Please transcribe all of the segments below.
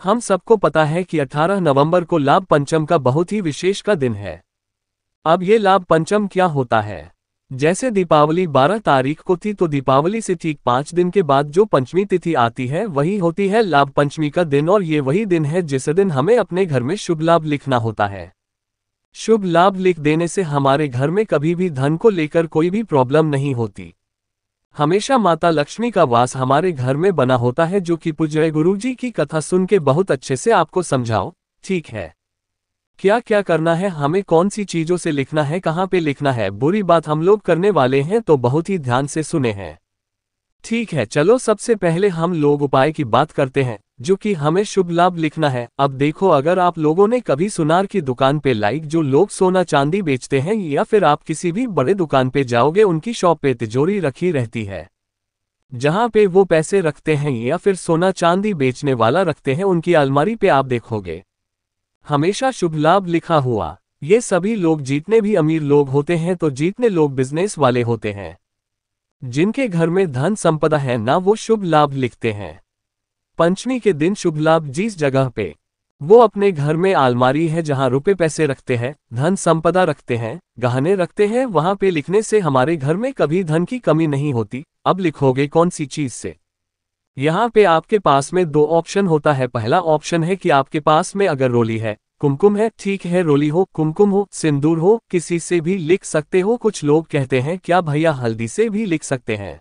हम सबको पता है कि 18 नवंबर को लाभ पंचम का बहुत ही विशेष का दिन है। अब ये लाभ पंचम क्या होता है? जैसे दीपावली 12 तारीख को थी, तो दीपावली से ठीक 5 दिन के बाद जो पंचमी तिथि आती है वही होती है लाभ पंचमी का दिन, और ये वही दिन है जिस दिन हमें अपने घर में शुभ लाभ लिखना होता है। शुभ लाभ लिख देने से हमारे घर में कभी भी धन को लेकर कोई भी प्रॉब्लम नहीं होती। हमेशा माता लक्ष्मी का वास हमारे घर में बना होता है, जो कि पूज्य गुरुजी की कथा सुन के बहुत अच्छे से आपको समझाओ। ठीक है, क्या क्या करना है, हमें कौन सी चीजों से लिखना है, कहाँ पे लिखना है, बुरी बात हम लोग करने वाले हैं तो बहुत ही ध्यान से सुने हैं। ठीक है, चलो सबसे पहले हम लोग उपाय की बात करते हैं, जो कि हमें शुभ लाभ लिखना है। अब देखो, अगर आप लोगों ने कभी सुनार की दुकान पे जो लोग सोना चांदी बेचते हैं, या फिर आप किसी भी बड़े दुकान पे जाओगे, उनकी शॉप पे तिजोरी रखी रहती है जहां पे वो पैसे रखते हैं, या फिर सोना चांदी बेचने वाला रखते हैं, उनकी अलमारी पे आप देखोगे हमेशा शुभ लाभ लिखा हुआ। ये सभी लोग जितने भी अमीर लोग होते हैं, तो जितने लोग बिजनेस वाले होते हैं, जिनके घर में धन संपदा है ना, वो शुभ लाभ लिखते हैं। पंचमी के दिन शुभ लाभ जिस जगह पे वो अपने घर में अलमारी है जहां रुपए पैसे रखते हैं, धन संपदा रखते हैं, गहने रखते हैं, वहां पे लिखने से हमारे घर में कभी धन की कमी नहीं होती। अब लिखोगे कौन सी चीज से? यहाँ पे आपके पास में दो ऑप्शन होता है। पहला ऑप्शन है कि आपके पास में अगर रोली है, कुमकुम है, ठीक है, रोली हो, कुमकुम हो, सिंदूर हो, किसी से भी लिख सकते हो। कुछ लोग कहते हैं क्या भैया हल्दी से भी लिख सकते हैं?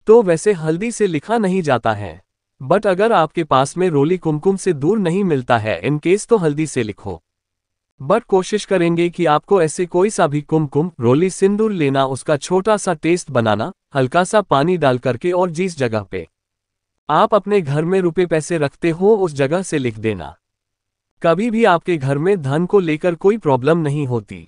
तो वैसे हल्दी से लिखा नहीं जाता है, बट अगर आपके पास में रोली कुमकुम से दूर नहीं मिलता है इन केस, तो हल्दी से लिखो। बट कोशिश करेंगे कि आपको ऐसे कोई सा भी कुमकुम, रोली, सिंदूर लेना, उसका छोटा सा टेस्ट बनाना, हल्का सा पानी डाल करके, और जिस जगह पे आप अपने घर में रुपए पैसे रखते हो उस जगह से लिख देना। कभी भी आपके घर में धन को लेकर कोई प्रॉब्लम नहीं होती।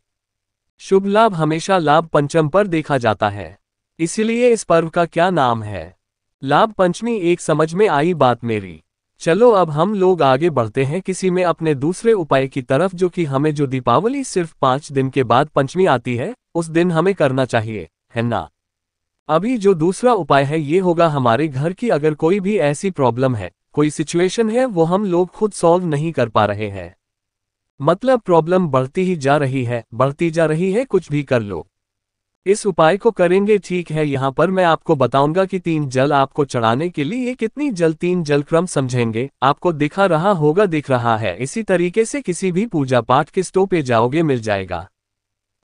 शुभ लाभ हमेशा लाभ पंचम पर देखा जाता है, इसलिए इस पर्व का क्या नाम है? लाभ पंचमी। एक समझ में आई बात मेरी? चलो अब हम लोग आगे बढ़ते हैं किसी में अपने दूसरे उपाय की तरफ, जो कि हमें जो दीपावली सिर्फ 5 दिन के बाद पंचमी आती है उस दिन हमें करना चाहिए, है ना? अभी जो दूसरा उपाय है ये होगा हमारे घर की अगर कोई भी ऐसी प्रॉब्लम है, कोई सिचुएशन है, वो हम लोग खुद सॉल्व नहीं कर पा रहे हैं, मतलब प्रॉब्लम बढ़ती ही जा रही है, बढ़ती जा रही है, कुछ भी कर लो, इस उपाय को करेंगे। ठीक है, यहाँ पर मैं आपको बताऊंगा कि 3 जल आपको चढ़ाने के लिए कितनी जल, 3 जल क्रम समझेंगे। आपको दिखा रहा होगा, दिख रहा है, इसी तरीके से किसी भी पूजा पाठ के स्टोव पे जाओगे मिल जाएगा।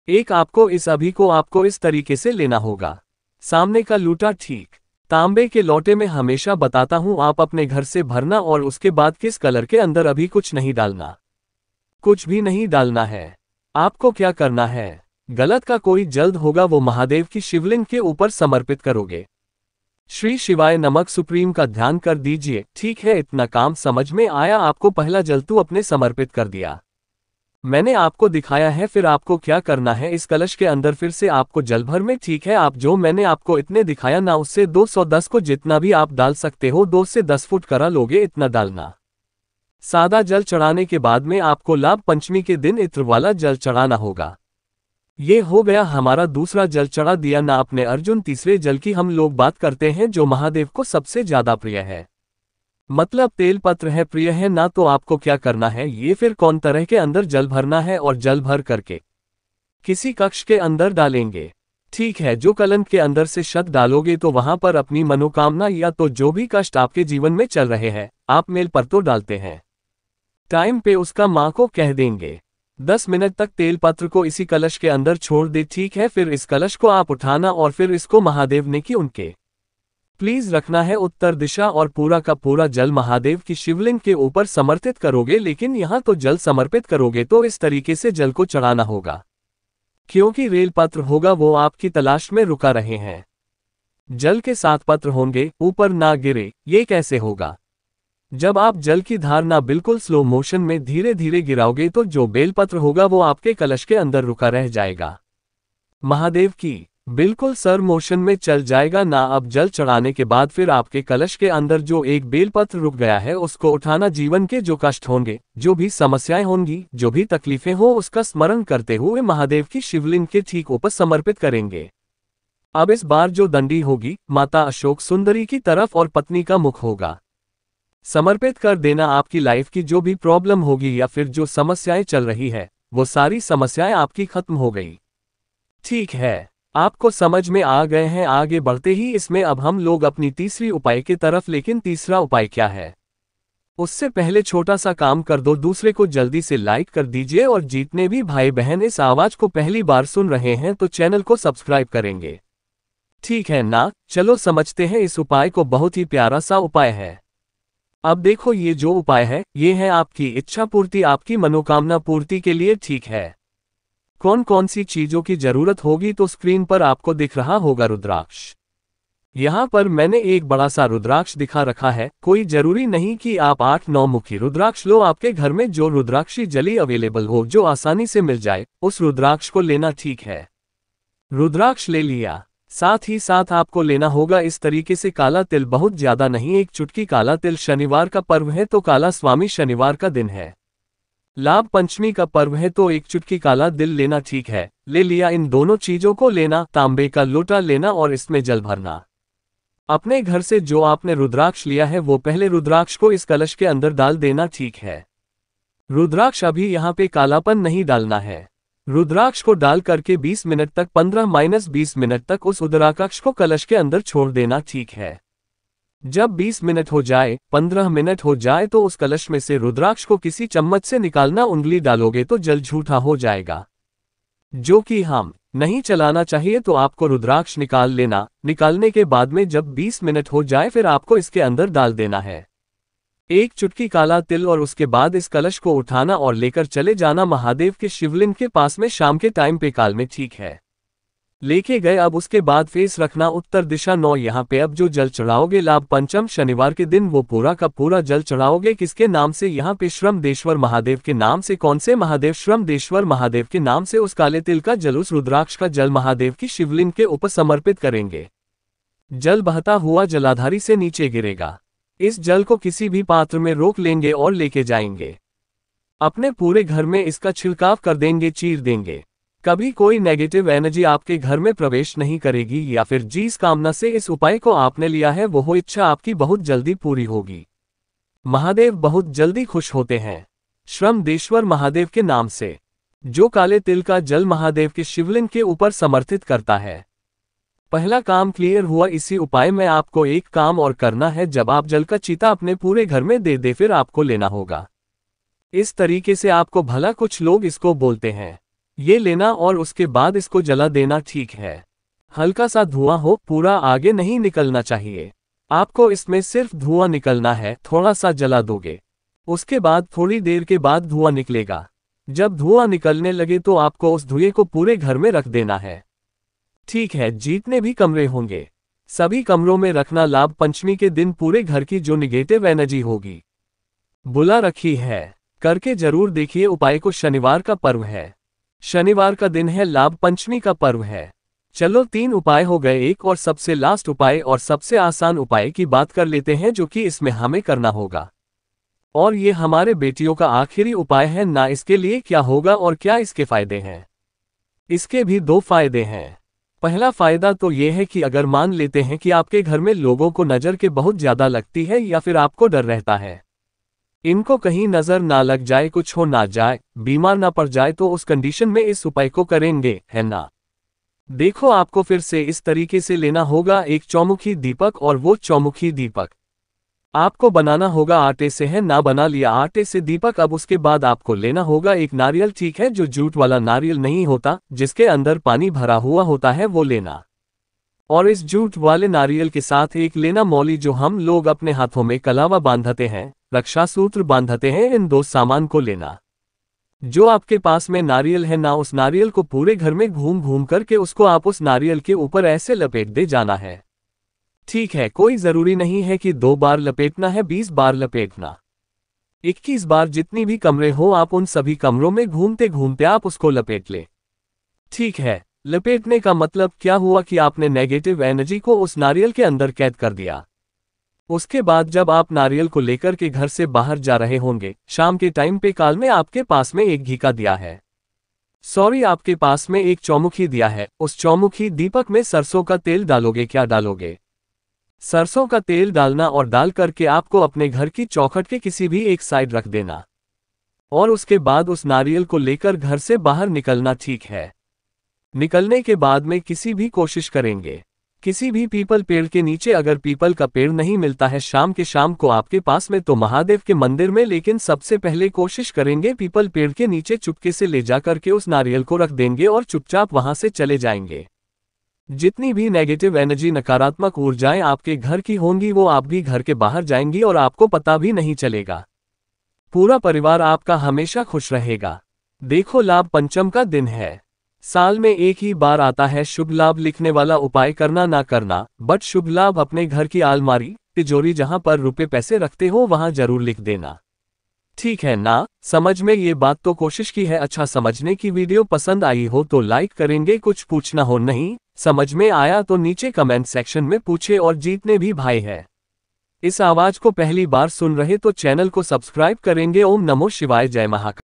एक आपको इस अभी को आपको इस तरीके से लेना होगा, सामने का लूटा, ठीक, तांबे के लोटे में हमेशा बताता हूं आप अपने घर से भरना, और उसके बाद किस कलर के अंदर अभी कुछ नहीं डालना, कुछ भी नहीं डालना है। आपको क्या करना है, गलत का कोई जल्द होगा वो महादेव की शिवलिंग के ऊपर समर्पित करोगे। श्री शिवाय नमक सुप्रीम का ध्यान कर दीजिए। ठीक है, इतना काम समझ में आया आपको? पहला जल तू अपने समर्पित कर दिया, मैंने आपको दिखाया है। फिर आपको क्या करना है, इस कलश के अंदर फिर से आपको जल भर में, ठीक है, आप जो मैंने आपको इतने दिखाया ना, उससे 210 को जितना भी आप डाल सकते हो, 2 से 10 फुट करा लोगे, इतना डालना। सादा जल चढ़ाने के बाद में आपको लाभ पंचमी के दिन इत्र वाला जल चढ़ाना होगा। ये हो गया हमारा दूसरा जल चढ़ा दिया ना अपने अर्जुन। तीसरे जल की हम लोग बात करते हैं जो महादेव को सबसे ज्यादा प्रिय है, मतलब तेल पत्र है, प्रिय है ना। तो आपको क्या करना है, ये फिर कौन तरह के अंदर जल भरना है, और जल भर करके किसी कक्ष के अंदर डालेंगे। ठीक है, जो कलंक के अंदर से शत डालोगे तो वहां पर अपनी मनोकामना या तो जो भी कष्ट आपके जीवन में चल रहे हैं, आप मेल पर तो डालते हैं, टाइम पे उसका माँ को कह देंगे। 10 मिनट तक तेल पत्र को इसी कलश के अंदर छोड़ दे। ठीक है, फिर इस कलश को आप उठाना और फिर इसको महादेव ने की उनके प्लीज रखना है उत्तर दिशा, और पूरा का पूरा जल महादेव की शिवलिंग के ऊपर समर्पित करोगे। लेकिन यहाँ तो जल समर्पित करोगे तो इस तरीके से जल को चढ़ाना होगा, क्योंकि रेल पत्र होगा वो आपकी तलाश में रुका रहे हैं। जल के 7 पत्र होंगे, ऊपर ना गिरे। ये कैसे होगा? जब आप जल की धार ना बिल्कुल स्लो मोशन में धीरे धीरे गिराओगे तो जो बेलपत्र होगा वो आपके कलश के अंदर रुका रह जाएगा, महादेव की बिल्कुल सर मोशन में चल जाएगा ना। अब जल चढ़ाने के बाद फिर आपके कलश के अंदर जो एक बेलपत्र रुक गया है उसको उठाना। जीवन के जो कष्ट होंगे, जो भी समस्याएं होंगी, जो भी तकलीफें हो, उसका स्मरण करते हुए महादेव की शिवलिंग के ठीक ऊपर समर्पित करेंगे। अब इस बार जो दंडी होगी माता अशोक सुंदरी की तरफ और पत्नी का मुख होगा। समर्पित कर देना। आपकी लाइफ की जो भी प्रॉब्लम होगी या फिर जो समस्याएं चल रही है, वो सारी समस्याएं आपकी खत्म हो गई। ठीक है, आपको समझ में आ गए हैं। आगे बढ़ते ही इसमें अब हम लोग अपनी तीसरी उपाय की तरफ। लेकिन तीसरा उपाय क्या है, उससे पहले छोटा सा काम कर दो, दूसरे को जल्दी से लाइक कर दीजिए। और जितने भी भाई बहन इस आवाज को पहली बार सुन रहे हैं तो चैनल को सब्सक्राइब करेंगे। ठीक है ना, चलो समझते हैं इस उपाय को। बहुत ही प्यारा सा उपाय है। अब देखो, ये जो उपाय है ये है आपकी इच्छा पूर्ति, आपकी मनोकामना पूर्ति के लिए। ठीक है, कौन कौन सी चीजों की जरूरत होगी तो स्क्रीन पर आपको दिख रहा होगा रुद्राक्ष। यहाँ पर मैंने एक बड़ा सा रुद्राक्ष दिखा रखा है। कोई जरूरी नहीं कि आप 8-9 मुखी रुद्राक्ष लो। आपके घर में जो रुद्राक्षी जली अवेलेबल हो, जो आसानी से मिल जाए, उस रुद्राक्ष को लेना। ठीक है, रुद्राक्ष ले लिया। साथ ही साथ आपको लेना होगा इस तरीके से काला तिल, बहुत ज्यादा नहीं, एक चुटकी काला तिल। शनिवार का पर्व है तो काला स्वामी शनिवार का दिन है। लाभ पंचमी का पर्व है तो एक चुटकी काला तिल लेना। ठीक है, ले लिया। इन दोनों चीजों को लेना। तांबे का लोटा लेना और इसमें जल भरना। अपने घर से जो आपने रुद्राक्ष लिया है वो पहले रुद्राक्ष को इस कलश के अंदर डाल देना। ठीक है, रुद्राक्ष अभी यहाँ पे कालापन नहीं डालना है। रुद्राक्ष को डाल करके 20 मिनट तक, 15-20 मिनट तक उस रुद्राक्ष को कलश के अंदर छोड़ देना। ठीक है, जब 20 मिनट हो जाए, 15 मिनट हो जाए तो उस कलश में से रुद्राक्ष को किसी चम्मच से निकालना। उंगली डालोगे तो जल झूठा हो जाएगा, जो कि हम नहीं चलाना चाहिए। तो आपको रुद्राक्ष निकाल लेना। निकालने के बाद में जब 20 मिनट हो जाए फिर आपको इसके अंदर डाल देना है एक चुटकी काला तिल। और उसके बाद इस कलश को उठाना और लेकर चले जाना महादेव के शिवलिंग के पास में शाम के टाइम पे काल में। ठीक है, लेके गए। अब उसके बाद फेस रखना उत्तर दिशा। 9 यहाँ पे अब जो जल चढ़ाओगे लाभ पंचम शनिवार के दिन, वो पूरा का पूरा जल चढ़ाओगे किसके नाम से, यहाँ पे श्रमदेश्वर महादेव के नाम से। कौन से महादेव, श्रमदेश्वर महादेव के नाम से। उस काले तिल का जल, उस रुद्राक्ष का जल महादेव की शिवलिंग के ऊपर समर्पित करेंगे। जल बहता हुआ जलाधारी से नीचे गिरेगा। इस जल को किसी भी पात्र में रोक लेंगे और लेके जाएंगे। अपने पूरे घर में इसका छिड़काव कर देंगे, चीर देंगे। कभी कोई नेगेटिव एनर्जी आपके घर में प्रवेश नहीं करेगी। या फिर जिस कामना से इस उपाय को आपने लिया है वो हो इच्छा आपकी बहुत जल्दी पूरी होगी। महादेव बहुत जल्दी खुश होते हैं। श्रमदेश्वर महादेव के नाम से जो काले तिल का जल महादेव के शिवलिंग के ऊपर समर्पित करता है। पहला काम क्लियर हुआ। इसी उपाय में आपको एक काम और करना है। जब आप जल का चीता अपने पूरे घर में दे दे फिर आपको लेना होगा इस तरीके से। आपको भला कुछ लोग इसको बोलते हैं, ये लेना और उसके बाद इसको जला देना। ठीक है, हल्का सा धुआं हो, पूरा आगे नहीं निकलना चाहिए। आपको इसमें सिर्फ धुआं निकलना है। थोड़ा सा जला दोगे, उसके बाद थोड़ी देर के बाद धुआं निकलेगा। जब धुआं निकलने लगे तो आपको उस धुएं को पूरे घर में रख देना है। ठीक है, जितने भी कमरे होंगे सभी कमरों में रखना। लाभ पंचमी के दिन पूरे घर की जो निगेटिव एनर्जी होगी बुला रखी है, करके जरूर देखिए उपाय को। शनिवार का पर्व है, शनिवार का दिन है, लाभ पंचमी का पर्व है। चलो 3 उपाय हो गए। एक और सबसे लास्ट उपाय और सबसे आसान उपाय की बात कर लेते हैं, जो कि इसमें हमें करना होगा। और ये हमारे बेटियों का आखिरी उपाय है ना। इसके लिए क्या होगा और क्या इसके फायदे हैं। इसके भी 2 फायदे हैं। पहला फायदा तो ये है कि अगर मान लेते हैं कि आपके घर में लोगों को नजर के बहुत ज्यादा लगती है या फिर आपको डर रहता है इनको कहीं नजर ना लग जाए, कुछ हो ना जाए, बीमार ना पड़ जाए, तो उस कंडीशन में इस उपाय को करेंगे, है ना। देखो, आपको फिर से इस तरीके से लेना होगा एक चौमुखी दीपक। और वो चौमुखी दीपक आपको बनाना होगा आटे से, है ना। बना लिया आटे से दीपक। अब उसके बाद आपको लेना होगा एक नारियल। ठीक है, जो जूट वाला नारियल नहीं होता, जिसके अंदर पानी भरा हुआ होता है, वो लेना। और इस जूट वाले नारियल के साथ एक लेना मौली, जो हम लोग अपने हाथों में कलावा बांधते हैं, रक्षा सूत्र बांधते हैं। इन 2 सामान को लेना। जो आपके पास में नारियल है ना, उस नारियल को पूरे घर में घूम घूम करके उसको आप उस नारियल के ऊपर ऐसे लपेट दे जाना है। ठीक है, कोई जरूरी नहीं है कि 2 बार लपेटना है, 20 बार लपेटना, 21 बार, जितनी भी कमरे हो आप उन सभी कमरों में घूमते घूमते आप उसको लपेट ले। ठीक है, लपेटने का मतलब क्या हुआ कि आपने नेगेटिव एनर्जी को उस नारियल के अंदर कैद कर दिया। उसके बाद जब आप नारियल को लेकर के घर से बाहर जा रहे होंगे, शाम के टाइम पे काल में आपके पास में एक घी का दिया है, सॉरी आपके पास में एक चौमुखी दिया है, उस चौमुखी दीपक में सरसों का तेल डालोगे। क्या डालोगे? सरसों का तेल डालना और डाल करके आपको अपने घर की चौखट के किसी भी एक साइड रख देना और उसके बाद उस नारियल को लेकर घर से बाहर निकलना। ठीक है। निकलने के बाद में किसी भी कोशिश करेंगे किसी भी पीपल पेड़ के नीचे, अगर पीपल का पेड़ नहीं मिलता है शाम को आपके पास में, तो महादेव के मंदिर में, लेकिन सबसे पहले कोशिश करेंगे पीपल पेड़ के नीचे चुपके से ले जाकर के उस नारियल को रख देंगे और चुपचाप वहां से चले जाएंगे। जितनी भी नेगेटिव एनर्जी, नकारात्मक ऊर्जाएं आपके घर की होंगी वो आप भी घर के बाहर जाएंगी और आपको पता भी नहीं चलेगा। पूरा परिवार आपका हमेशा खुश रहेगा। देखो, लाभ पंचम का दिन है। साल में एक ही बार आता है। शुभ लाभ लिखने वाला उपाय करना ना करना, बट शुभ लाभ अपने घर की अलमारी, तिजोरी जहां पर रुपए पैसे रखते हो वहां जरूर लिख देना। ठीक है ना? समझ में ये बात तो कोशिश की है। अच्छा, समझने की वीडियो पसंद आई हो तो लाइक करेंगे। कुछ पूछना हो, नहीं समझ में आया तो नीचे कमेंट सेक्शन में पूछे। और जितने भी भाई है इस आवाज को पहली बार सुन रहे तो चैनल को सब्सक्राइब करेंगे। ओम नमो शिवाय, जय महाकाल।